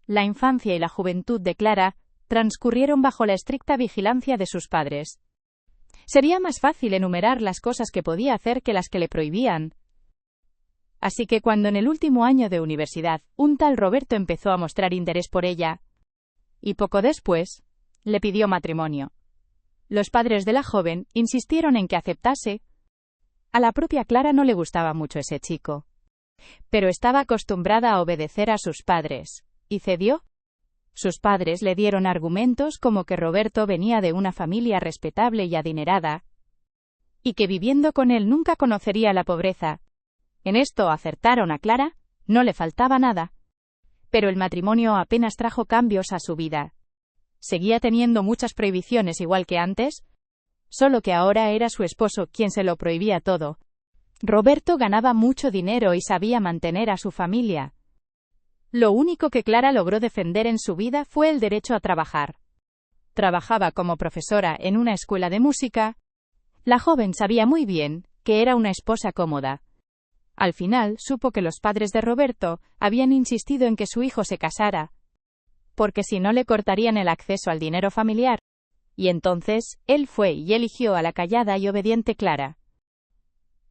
La infancia y la juventud de Clara transcurrieron bajo la estricta vigilancia de sus padres. Sería más fácil enumerar las cosas que podía hacer que las que le prohibían. Así que cuando en el último año de universidad, un tal Roberto empezó a mostrar interés por ella, y poco después, le pidió matrimonio. Los padres de la joven insistieron en que aceptase. A la propia Clara no le gustaba mucho ese chico, pero estaba acostumbrada a obedecer a sus padres, y cedió. Sus padres le dieron argumentos como que Roberto venía de una familia respetable y adinerada, y que viviendo con él nunca conocería la pobreza. En esto acertaron a Clara, no le faltaba nada. Pero el matrimonio apenas trajo cambios a su vida. Seguía teniendo muchas prohibiciones igual que antes, solo que ahora era su esposo quien se lo prohibía todo. Roberto ganaba mucho dinero y sabía mantener a su familia. Lo único que Clara logró defender en su vida fue el derecho a trabajar. Trabajaba como profesora en una escuela de música. La joven sabía muy bien que era una esposa cómoda. Al final supo que los padres de Roberto habían insistido en que su hijo se casara, porque si no le cortarían el acceso al dinero familiar. Y entonces, él fue y eligió a la callada y obediente Clara.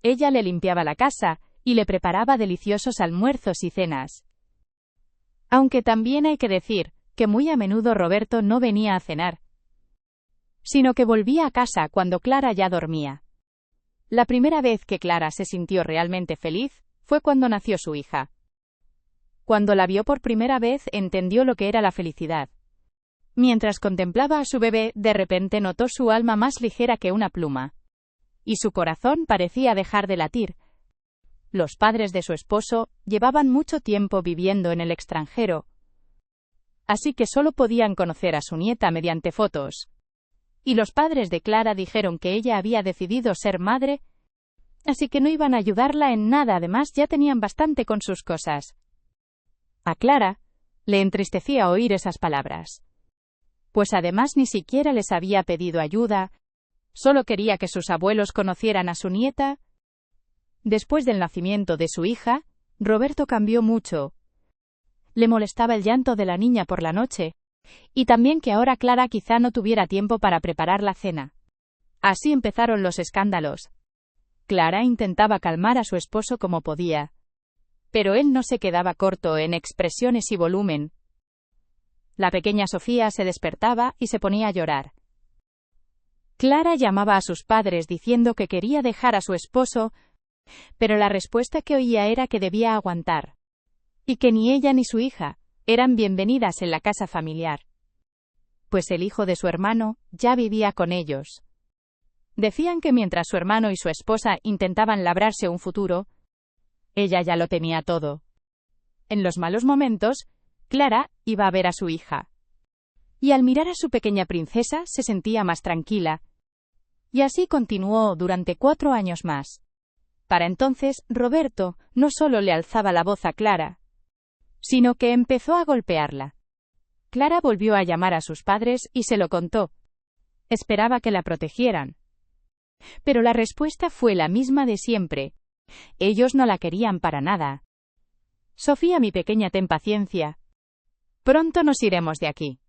Ella le limpiaba la casa y le preparaba deliciosos almuerzos y cenas. Aunque también hay que decir que muy a menudo Roberto no venía a cenar, sino que volvía a casa cuando Clara ya dormía. La primera vez que Clara se sintió realmente feliz fue cuando nació su hija. Cuando la vio por primera vez entendió lo que era la felicidad. Mientras contemplaba a su bebé, de repente notó su alma más ligera que una pluma, y su corazón parecía dejar de latir. Los padres de su esposo llevaban mucho tiempo viviendo en el extranjero, así que solo podían conocer a su nieta mediante fotos. Y los padres de Clara dijeron que ella había decidido ser madre, así que no iban a ayudarla en nada, además ya tenían bastante con sus cosas. A Clara le entristecía oír esas palabras, pues además ni siquiera les había pedido ayuda, solo quería que sus abuelos conocieran a su nieta. Después del nacimiento de su hija, Roberto cambió mucho. Le molestaba el llanto de la niña por la noche, y también que ahora Clara quizá no tuviera tiempo para preparar la cena. Así empezaron los escándalos. Clara intentaba calmar a su esposo como podía, pero él no se quedaba corto en expresiones y volumen. La pequeña Sofía se despertaba y se ponía a llorar. Clara llamaba a sus padres diciendo que quería dejar a su esposo, pero la respuesta que oía era que debía aguantar, y que ni ella ni su hija eran bienvenidas en la casa familiar, pues el hijo de su hermano ya vivía con ellos. Decían que mientras su hermano y su esposa intentaban labrarse un futuro, ella ya lo tenía todo. En los malos momentos, Clara iba a ver a su hija, y al mirar a su pequeña princesa se sentía más tranquila, y así continuó durante 4 años más. Para entonces, Roberto no solo le alzaba la voz a Clara, sino que empezó a golpearla. Clara volvió a llamar a sus padres y se lo contó. Esperaba que la protegieran, pero la respuesta fue la misma de siempre. Ellos no la querían para nada. Sofía, mi pequeña, ten paciencia. Pronto nos iremos de aquí,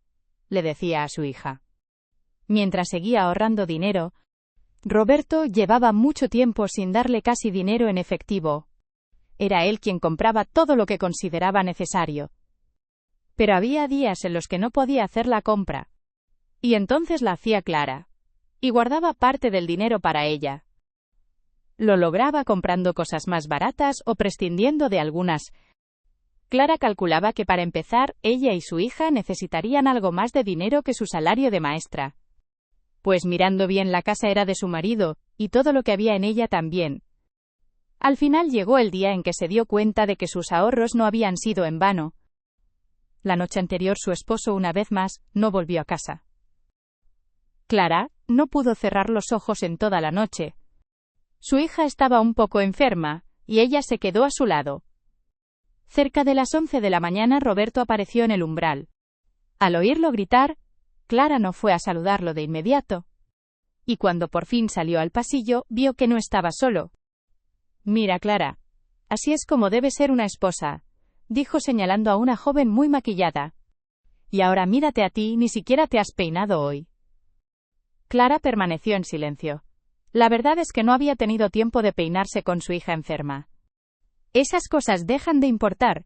le decía a su hija. Mientras seguía ahorrando dinero, Roberto llevaba mucho tiempo sin darle casi dinero en efectivo. Era él quien compraba todo lo que consideraba necesario. Pero había días en los que no podía hacer la compra, y entonces la hacía Clara, y guardaba parte del dinero para ella. Lo lograba comprando cosas más baratas o prescindiendo de algunas. Clara calculaba que para empezar, ella y su hija necesitarían algo más de dinero que su salario de maestra, pues mirando bien la casa era de su marido, y todo lo que había en ella también. Al final llegó el día en que se dio cuenta de que sus ahorros no habían sido en vano. La noche anterior su esposo una vez más no volvió a casa. Clara no pudo cerrar los ojos en toda la noche. Su hija estaba un poco enferma, y ella se quedó a su lado. Cerca de las 11 de la mañana Roberto apareció en el umbral. Al oírlo gritar, Clara no fue a saludarlo de inmediato, y cuando por fin salió al pasillo, vio que no estaba solo. Mira, Clara, así es como debe ser una esposa. dijo señalando a una joven muy maquillada. Y ahora mírate a ti, ni siquiera te has peinado hoy. Clara permaneció en silencio. La verdad es que no había tenido tiempo de peinarse con su hija enferma. Esas cosas dejan de importar.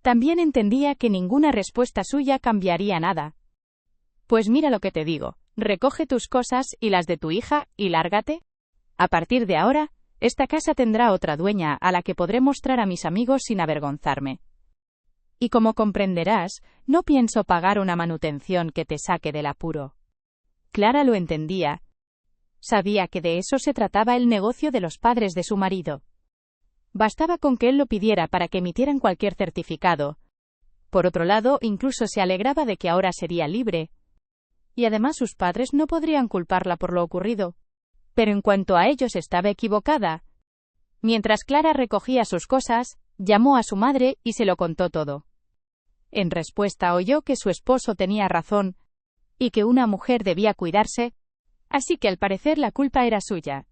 También entendía que ninguna respuesta suya cambiaría nada. Pues mira lo que te digo, recoge tus cosas y las de tu hija y lárgate. A partir de ahora, esta casa tendrá otra dueña a la que podré mostrar a mis amigos sin avergonzarme. Y como comprenderás, no pienso pagar una manutención que te saque del apuro. Clara lo entendía. Sabía que de eso se trataba el negocio de los padres de su marido. Bastaba con que él lo pidiera para que emitieran cualquier certificado. Por otro lado, incluso se alegraba de que ahora sería libre. Y además sus padres no podrían culparla por lo ocurrido. Pero en cuanto a ellos estaba equivocada. Mientras Clara recogía sus cosas, llamó a su madre y se lo contó todo. En respuesta oyó que su esposo tenía razón, y que una mujer debía cuidarse, así que al parecer la culpa era suya.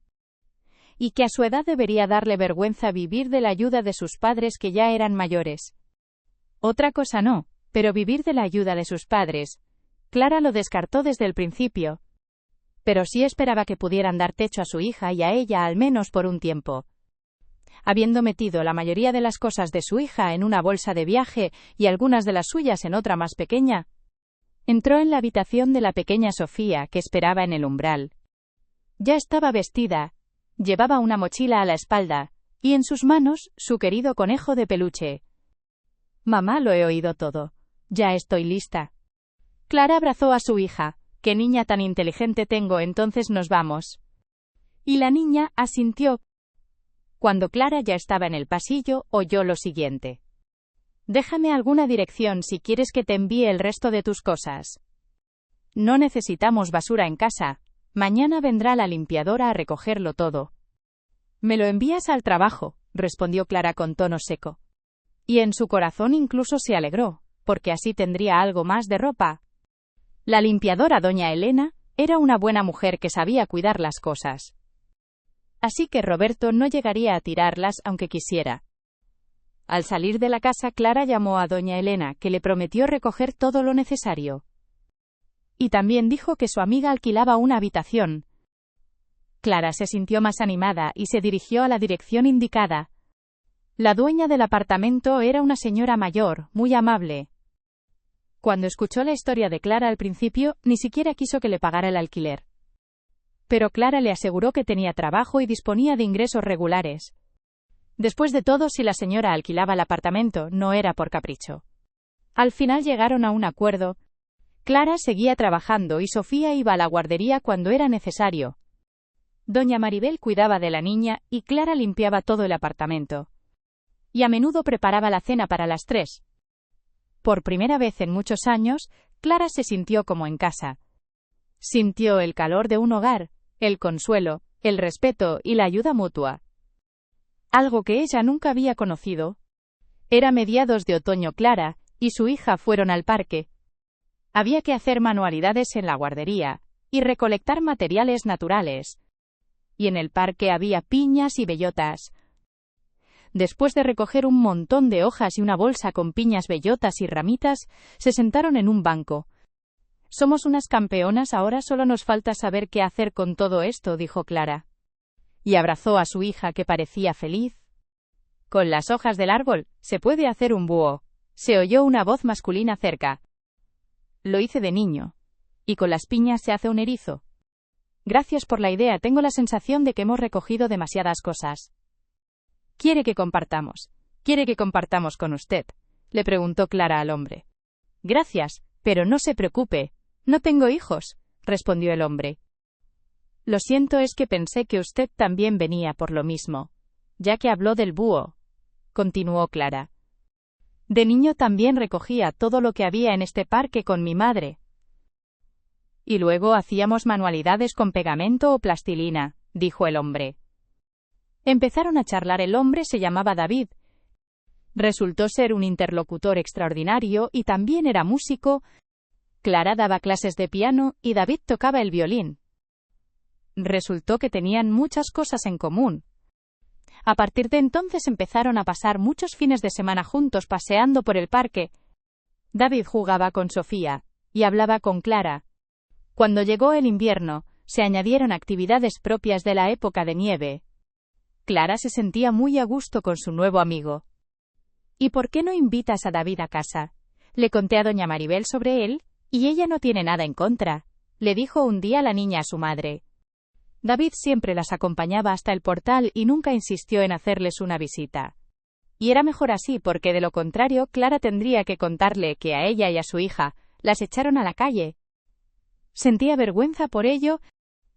Y que a su edad debería darle vergüenza vivir de la ayuda de sus padres que ya eran mayores. Otra cosa no, pero vivir de la ayuda de sus padres. Clara lo descartó desde el principio. Pero sí esperaba que pudieran dar techo a su hija y a ella al menos por un tiempo. Habiendo metido la mayoría de las cosas de su hija en una bolsa de viaje y algunas de las suyas en otra más pequeña, entró en la habitación de la pequeña Sofía que esperaba en el umbral. Ya estaba vestida, llevaba una mochila a la espalda, y en sus manos su querido conejo de peluche. Mamá, lo he oído todo. Ya estoy lista. Clara abrazó a su hija. ¡Qué niña tan inteligente tengo! Entonces nos vamos. Y la niña asintió. Cuando Clara ya estaba en el pasillo, oyó lo siguiente. Déjame alguna dirección si quieres que te envíe el resto de tus cosas. No necesitamos basura en casa. Mañana vendrá la limpiadora a recogerlo todo. Me lo envías al trabajo, respondió Clara con tono seco. Y en su corazón incluso se alegró, porque así tendría algo más de ropa. La limpiadora, doña Elena, era una buena mujer que sabía cuidar las cosas. Así que Roberto no llegaría a tirarlas aunque quisiera. Al salir de la casa, Clara llamó a doña Elena, que le prometió recoger todo lo necesario. Y también dijo que su amiga alquilaba una habitación. Clara se sintió más animada y se dirigió a la dirección indicada. La dueña del apartamento era una señora mayor, muy amable. Cuando escuchó la historia de Clara al principio, ni siquiera quiso que le pagara el alquiler. Pero Clara le aseguró que tenía trabajo y disponía de ingresos regulares. Después de todo, si la señora alquilaba el apartamento, no era por capricho. Al final llegaron a un acuerdo. Clara seguía trabajando y Sofía iba a la guardería cuando era necesario. Doña Maribel cuidaba de la niña y Clara limpiaba todo el apartamento. Y a menudo preparaba la cena para las 3. Por primera vez en muchos años, Clara se sintió como en casa. Sintió el calor de un hogar, el consuelo, el respeto y la ayuda mutua. Algo que ella nunca había conocido. Era mediados de otoño. Clara y su hija fueron al parque. Había que hacer manualidades en la guardería y recolectar materiales naturales. Y en el parque había piñas y bellotas. Después de recoger un montón de hojas y una bolsa con piñas, bellotas y ramitas, se sentaron en un banco. Somos unas campeonas, ahora solo nos falta saber qué hacer con todo esto, dijo Clara. Y abrazó a su hija, que parecía feliz. Con las hojas del árbol, se puede hacer un búho. Se oyó una voz masculina cerca. Lo hice de niño. Y con las piñas se hace un erizo. Gracias por la idea, tengo la sensación de que hemos recogido demasiadas cosas. ¿Quiere que compartamos? ¿Quiere que compartamos con usted? Le preguntó Clara al hombre. Gracias, pero no se preocupe. No tengo hijos, respondió el hombre. Lo siento, es que pensé que usted también venía por lo mismo. Ya que habló del búho, continuó Clara. De niño también recogía todo lo que había en este parque con mi madre. Y luego hacíamos manualidades con pegamento o plastilina, dijo el hombre. Empezaron a charlar. El hombre se llamaba David. Resultó ser un interlocutor extraordinario y también era músico. Clara daba clases de piano y David tocaba el violín. Resultó que tenían muchas cosas en común. A partir de entonces empezaron a pasar muchos fines de semana juntos paseando por el parque. David jugaba con Sofía y hablaba con Clara. Cuando llegó el invierno, se añadieron actividades propias de la época de nieve. Clara se sentía muy a gusto con su nuevo amigo. ¿Y por qué no invitas a David a casa? Le conté a doña Maribel sobre él, y ella no tiene nada en contra, le dijo un día la niña a su madre. David siempre las acompañaba hasta el portal y nunca insistió en hacerles una visita. Y era mejor así porque de lo contrario Clara tendría que contarle que a ella y a su hija las echaron a la calle. Sentía vergüenza por ello.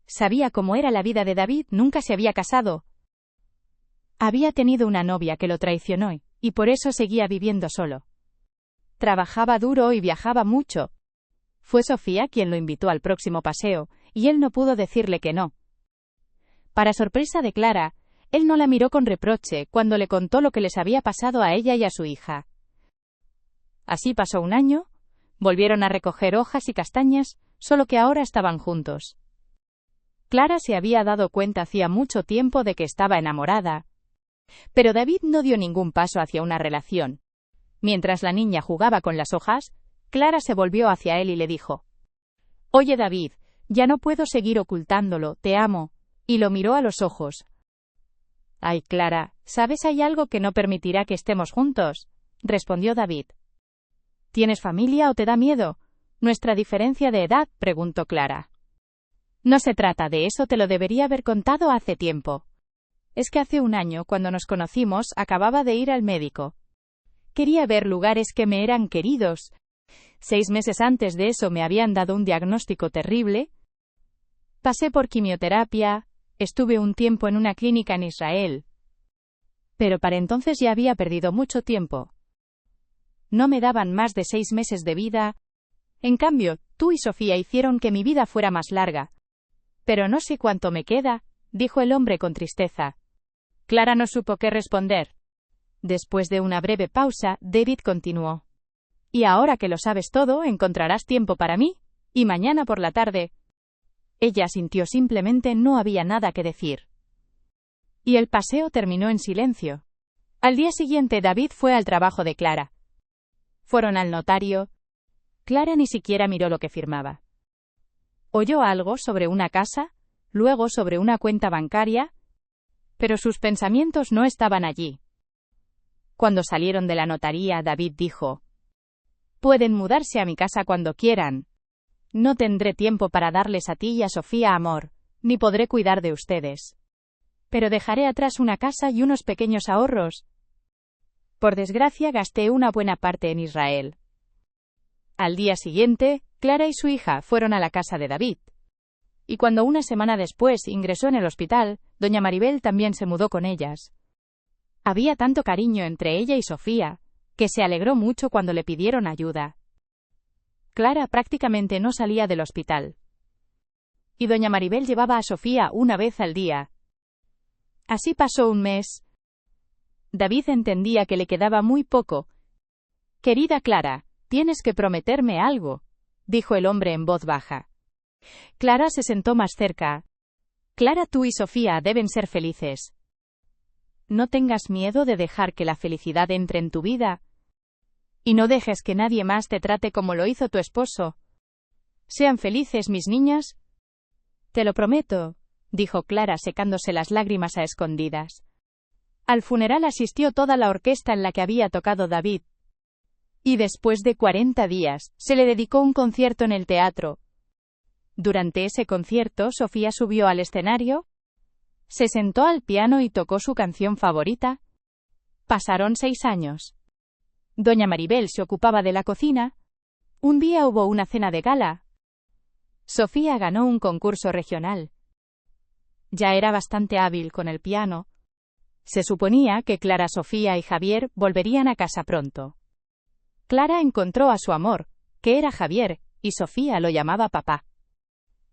Sabía cómo era la vida de David, nunca se había casado. Había tenido una novia que lo traicionó y por eso seguía viviendo solo. Trabajaba duro y viajaba mucho. Fue Sofía quien lo invitó al próximo paseo, y él no pudo decirle que no. Para sorpresa de Clara, él no la miró con reproche cuando le contó lo que les había pasado a ella y a su hija. Así pasó un año, volvieron a recoger hojas y castañas, solo que ahora estaban juntos. Clara se había dado cuenta hacía mucho tiempo de que estaba enamorada. Pero David no dio ningún paso hacia una relación. Mientras la niña jugaba con las hojas, Clara se volvió hacia él y le dijo: «Oye David, ya no puedo seguir ocultándolo, te amo», y lo miró a los ojos. «Ay, Clara, ¿sabes hay algo que no permitirá que estemos juntos?», respondió David. «¿Tienes familia o te da miedo? ¿Nuestra diferencia de edad?», preguntó Clara. «No se trata de eso, te lo debería haber contado hace tiempo. Es que hace un año, cuando nos conocimos, acababa de ir al médico. Quería ver lugares que me eran queridos. 6 meses antes de eso me habían dado un diagnóstico terrible. Pasé por quimioterapia, estuve un tiempo en una clínica en Israel. Pero para entonces ya había perdido mucho tiempo. No me daban más de 6 meses de vida. En cambio, tú y Sofía hicieron que mi vida fuera más larga. Pero no sé cuánto me queda», dijo el hombre con tristeza. Clara no supo qué responder. Después de una breve pausa, David continuó: «Y ahora que lo sabes todo, encontrarás tiempo para mí, y mañana por la tarde». Ella asintió, simplemente no había nada que decir. Y el paseo terminó en silencio. Al día siguiente David fue al trabajo de Clara. Fueron al notario. Clara ni siquiera miró lo que firmaba. Oyó algo sobre una casa, luego sobre una cuenta bancaria, pero sus pensamientos no estaban allí. Cuando salieron de la notaría, David dijo: «Pueden mudarse a mi casa cuando quieran. No tendré tiempo para darles a ti y a Sofía amor, ni podré cuidar de ustedes. Pero dejaré atrás una casa y unos pequeños ahorros. Por desgracia, gasté una buena parte en Israel». Al día siguiente, Clara y su hija fueron a la casa de David. Y cuando una semana después ingresó en el hospital, doña Maribel también se mudó con ellas. Había tanto cariño entre ella y Sofía, que se alegró mucho cuando le pidieron ayuda. Clara prácticamente no salía del hospital. Y doña Maribel llevaba a Sofía una vez al día. Así pasó un mes. David entendía que le quedaba muy poco. «Querida Clara, tienes que prometerme algo», dijo el hombre en voz baja. Clara se sentó más cerca. «Clara, tú y Sofía deben ser felices. No tengas miedo de dejar que la felicidad entre en tu vida. Y no dejes que nadie más te trate como lo hizo tu esposo. Sean felices, mis niñas». «Te lo prometo», dijo Clara secándose las lágrimas a escondidas. Al funeral asistió toda la orquesta en la que había tocado David. Y después de 40 días, se le dedicó un concierto en el teatro. Durante ese concierto, Sofía subió al escenario, se sentó al piano y tocó su canción favorita. Pasaron 6 años. Doña Maribel se ocupaba de la cocina. Un día hubo una cena de gala. Sofía ganó un concurso regional. Ya era bastante hábil con el piano. Se suponía que Clara, Sofía y Javier volverían a casa pronto. Clara encontró a su amor, que era Javier, y Sofía lo llamaba papá.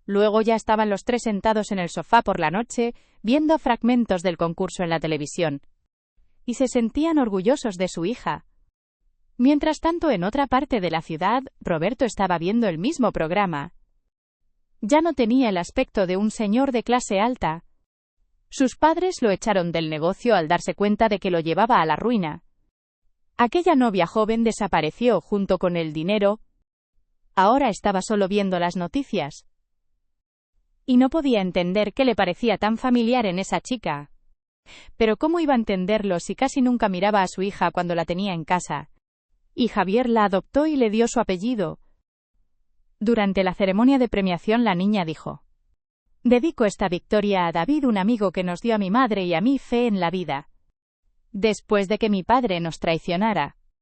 Luego ya estaban los 3 sentados en el sofá por la noche, viendo fragmentos del concurso en la televisión. Y se sentían orgullosos de su hija. Mientras tanto, en otra parte de la ciudad, Roberto estaba viendo el mismo programa. Ya no tenía el aspecto de un señor de clase alta. Sus padres lo echaron del negocio al darse cuenta de que lo llevaba a la ruina. Aquella novia joven desapareció junto con el dinero. Ahora estaba solo viendo las noticias. Y no podía entender qué le parecía tan familiar en esa chica. Pero ¿cómo iba a entenderlo si casi nunca miraba a su hija cuando la tenía en casa? Y Javier la adoptó y le dio su apellido. Durante la ceremonia de premiación la niña dijo: «Dedico esta victoria a David, un amigo que nos dio a mi madre y a mí fe en la vida. Después de que mi padre nos traicionara,